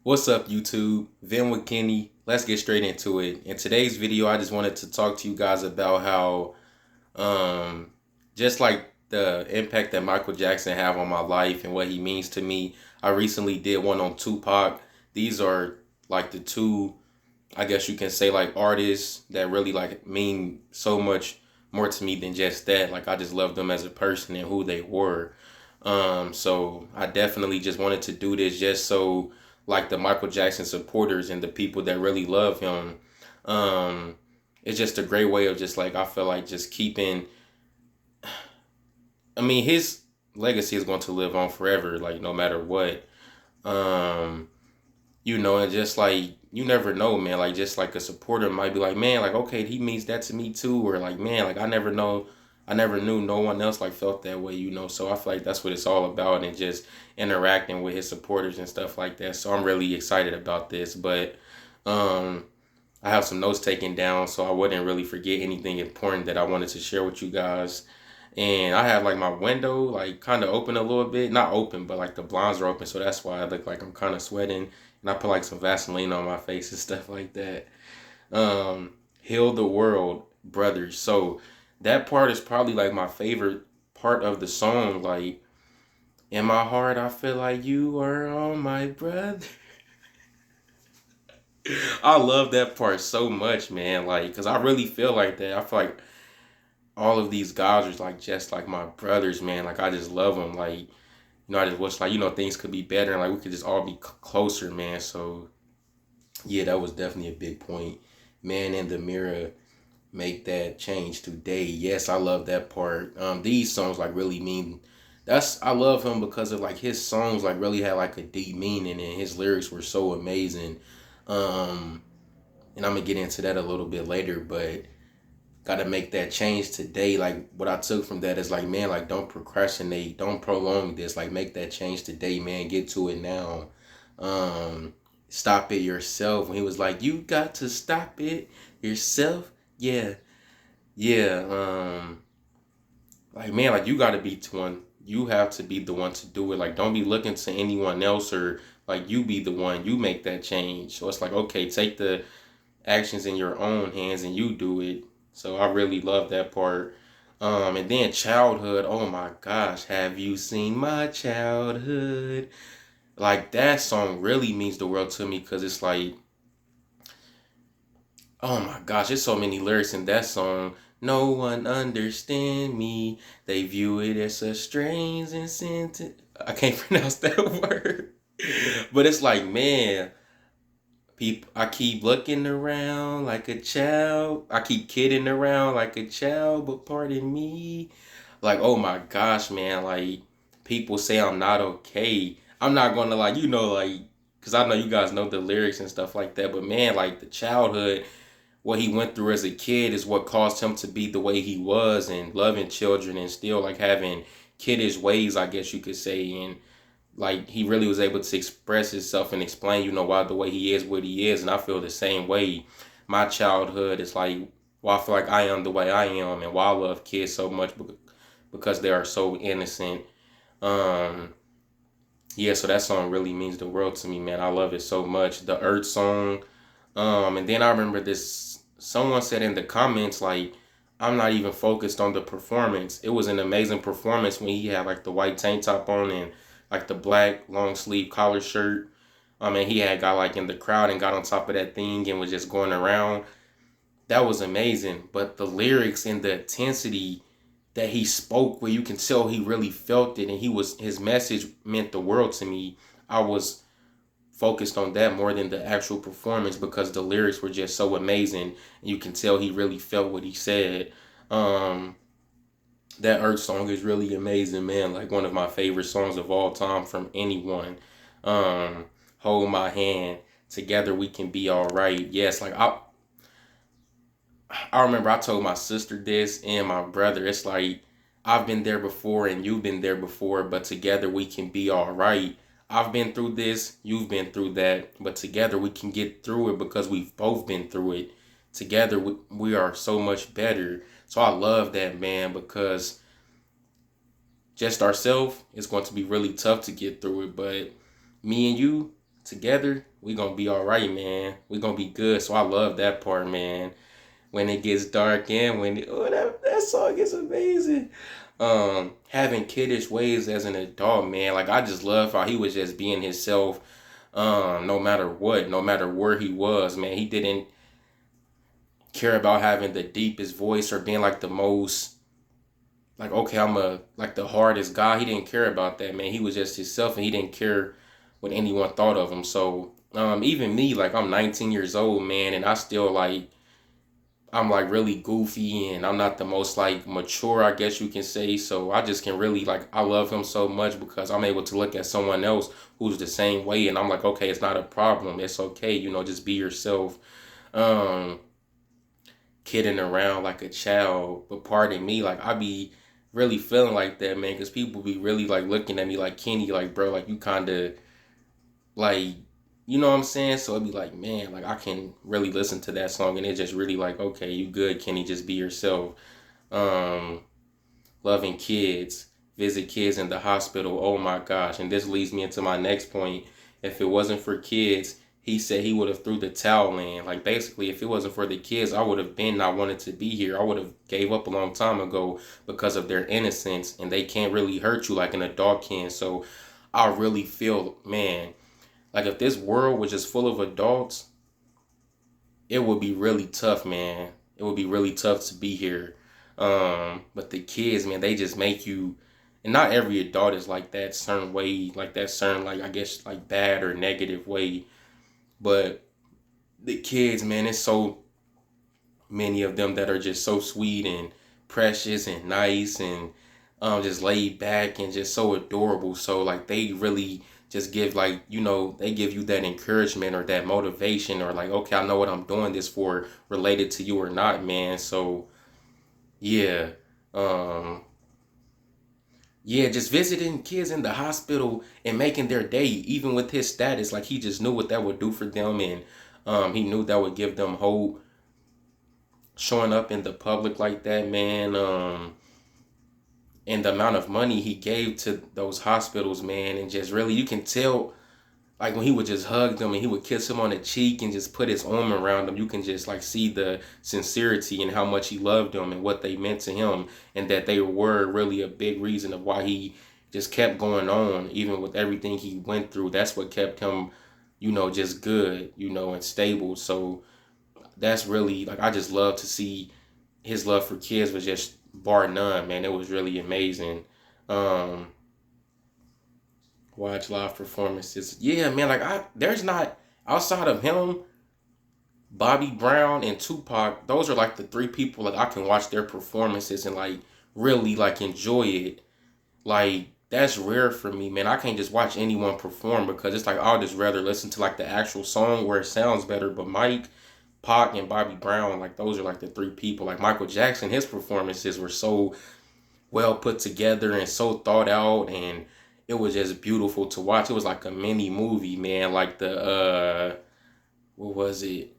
What's up, YouTube? Vin with Kenny. Let's get straight into it. In today's video, I just wanted to talk to you guys about how, um, just like the impact that Michael Jackson have on my life and what he means to me. I recently did one on Tupac. These are like the two, I guess you can say, like artists that really like mean so much more to me than just that. Like I just love them as a person and who they were. So I definitely just wanted to do this just so like the Michael Jackson supporters and the people that really love him. Um, it's just a great way of just like I feel like just keeping. I mean, his legacy is going to live on forever, like no matter what. Um, and just like you never know, man. Like just like a supporter might be like, man, like okay, he means that to me too, or like, man, like I never knew no one else like felt that way. So I feel like that's what it's all about, and just interacting with his supporters and stuff like that. So I'm really excited about this, but um, I have some notes taken down, so I wouldn't really forget anything important that I wanted to share with you guys. And I have like my window like kind of open a little bit, not open, but like the blinds are open, so that's why I look like I'm kind of sweating. And I put like some Vaseline on my face and stuff like that. Heal the World, Brothers. So that part is probably like my favorite part of the song. Like in my heart, I feel like you are all my brother. I love that part so much, man. Like, cause I really feel like that. I feel like all of these guys are like just like my brothers, man. Like I just love them. Like I just wish like things could be better and like we could just all be closer, man. So yeah, that was definitely a big point. Man in the mirror, make that change today. Yes, I love that part. These songs like really mean. I love him because of like his songs like really had like a deep meaning and his lyrics were so amazing. Um, and I'm gonna get into that a little bit later, but gotta make that change today. Like what I took from that is like, man, like don't procrastinate, don't prolong this. Like make that change today, man. Get to it now. Um, Stop it yourself. When he was like, you got to stop it yourself. Yeah, yeah. Like man, like you gotta be one. You have to be the one to do it. Like don't be looking to anyone else or like you be the one. You make that change. So it's like okay, take the actions in your own hands and you do it. So I really love that part. And then childhood. Oh my gosh, have you seen my childhood? Like that song really means the world to me because it's like, oh my gosh, there's so many lyrics in that song. No one understand me. They view it as a strange and sentence. I can't pronounce that word. But it's like, man, people, I keep looking around like a child. I keep kidding around like a child, but pardon me. Like, oh my gosh, man. Like, people say I'm not okay. I'm not gonna like, cause I know you guys know the lyrics and stuff like that. But man, like the childhood, what he went through as a kid is what caused him to be the way he was and loving children and still like having kiddish ways, I guess you could say. And like he really was able to express himself and explain, why the way he is what he is. And I feel the same way. My childhood is like, well, I feel like I am the way I am and why I love kids so much because they are so innocent. Um, yeah, so that song really means the world to me, man. I love it so much. The Earth song. And then I remember this someone said in the comments like I'm not even focused on the performance. It was an amazing performance when he had like the white tank top on and like the black long sleeve collar shirt. And he had got like in the crowd and got on top of that thing and was just going around. That was amazing. But the lyrics and the intensity that he spoke, where you can tell he really felt it and his message meant the world to me. I was focused on that more than the actual performance because the lyrics were just so amazing. And you can tell he really felt what he said. Um, that Earth song is really amazing, man. Like one of my favorite songs of all time from anyone. Um, Hold my hand. Together we can be all right. Yes, like I remember I told my sister this and my brother. It's like I've been there before and you've been there before, but together we can be all right. I've been through this, you've been through that, but together we can get through it because we've both been through it. Together we are so much better. So I love that, man, because just ourselves, it's going to be really tough to get through it, but me and you, together, we gonna be all right, man. We gonna be good. So I love that part, man. When it gets dark and that song is amazing. Having kiddish ways as an adult, man. Like I just love how he was just being himself. No matter what, no matter where he was, man. He didn't care about having the deepest voice or being like the most like okay, I'm a like the hardest guy. He didn't care about that, man. He was just himself and he didn't care what anyone thought of him. So even me, like I'm 19 years old, man, and I still like I'm like really goofy and I'm not the most like mature, I guess you can say. So I just can really like I love him so much because I'm able to look at someone else who's the same way and I'm like, okay, it's not a problem. It's okay, just be yourself. Um Kidding around like a child, but pardon me, like I be really feeling like that, man, because people be really like looking at me like Kenny, like bro, like you kind of like you know what I'm saying? So it'd be like, man, like I can really listen to that song and it's just really like, okay, you good, Kenny, just be yourself. Um, Loving kids, visit kids in the hospital. Oh my gosh. And this leads me into my next point. If it wasn't for kids, he said he would have threw the towel in. Like basically, if it wasn't for the kids, I would have been not wanted to be here. I would have gave up a long time ago because of their innocence and they can't really hurt you like an adult can. So I really feel, man, like if this world was just full of adults, it would be really tough, man. It would be really tough to be here. But the kids, man, they just make you and not every adult is like that certain way, like that certain like I guess like bad or negative way. But the kids, man, it's so many of them that are just so sweet and precious and nice and just laid back and just so adorable. So like they really just give like they give you that encouragement or that motivation or like okay, I know what I'm doing this for, related to you or not, man. So yeah, um, yeah, just visiting kids in the hospital and making their day, even with his status, like he just knew what that would do for them and he knew that would give them hope. Showing up in the public like that, man. And the amount of money he gave to those hospitals, man, and just really you can tell like when he would just hug them and he would kiss him on the cheek and just put his arm around them, you can just like see the sincerity and how much he loved them and what they meant to him and that they were really a big reason of why he just kept going on even with everything he went through. That's what kept him, just good, and stable. So that's really like I just love to see his love for kids was just bar none, man. It was really amazing. Um, Watch live performances. Yeah, man. Like there's not outside of him, Bobby Brown and Tupac. Those are like the three people like I can watch their performances and like really like enjoy it. Like that's rare for me, man. I can't just watch anyone perform because it's like I'll just rather listen to like the actual song where it sounds better. But Mike, Pac, and Bobby Brown, like those are like the three people. Like Michael Jackson, his performances were so well put together and so thought out and it was just beautiful to watch. It was like a mini movie, man. Like the what was it?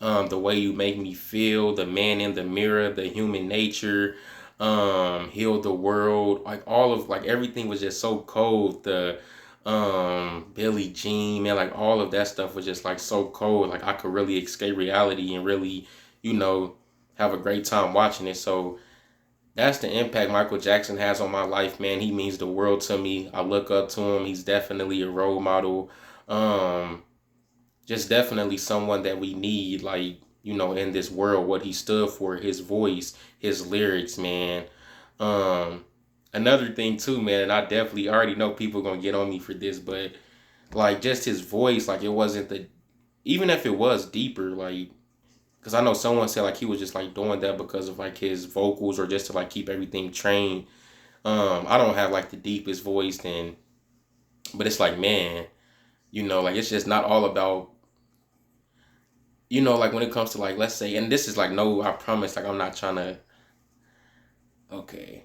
The Way You Make Me Feel, The Man in the Mirror, The Human Nature, Heal the World. Like all of like everything was just so cold. The Billie Jean, man, like all of that stuff was just like so cold. Like I could really escape reality and really, have a great time watching it. So that's the impact Michael Jackson has on my life, man. He means the world to me. I look up to him. He's definitely a role model. Um, just definitely someone that we need, like, in this world, what he stood for, his voice, his lyrics, man. Um, Another thing too, man, and I definitely already know people gonna get on me for this, but like just his voice, like it wasn't even if it was deeper, like because I know someone said like he was just like doing that because of like his vocals or just to like keep everything trained. I don't have like the deepest voice, and but it's like man, like it's just not all about like when it comes to like let's say, and this is like no, I promise, like I'm not trying to okay,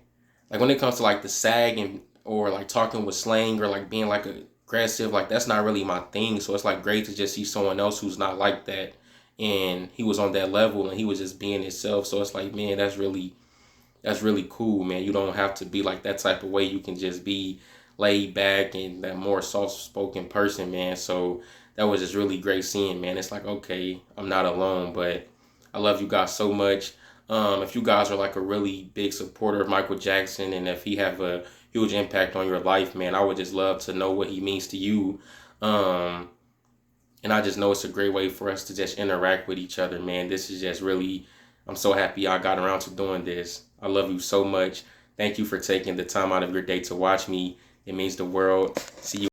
like when it comes to like the sag and or like talking with slang or like being like aggressive, like that's not really my thing. So it's like great to just see someone else who's not like that, and he was on that level and he was just being himself. So it's like man, that's really cool, man. You don't have to be like that type of way. You can just be laid back and that more soft spoken person, man. So that was just really great seeing, man. It's like, okay, I'm not alone, but I love you guys so much. If you guys are like a really big supporter of Michael Jackson, and if he have a huge impact on your life, man, I would just love to know what he means to you. Um, and I just know it's a great way for us to just interact with each other, man. This is just really, I'm so happy I got around to doing this. I love you so much. Thank you for taking the time out of your day to watch me. It means the world. See you.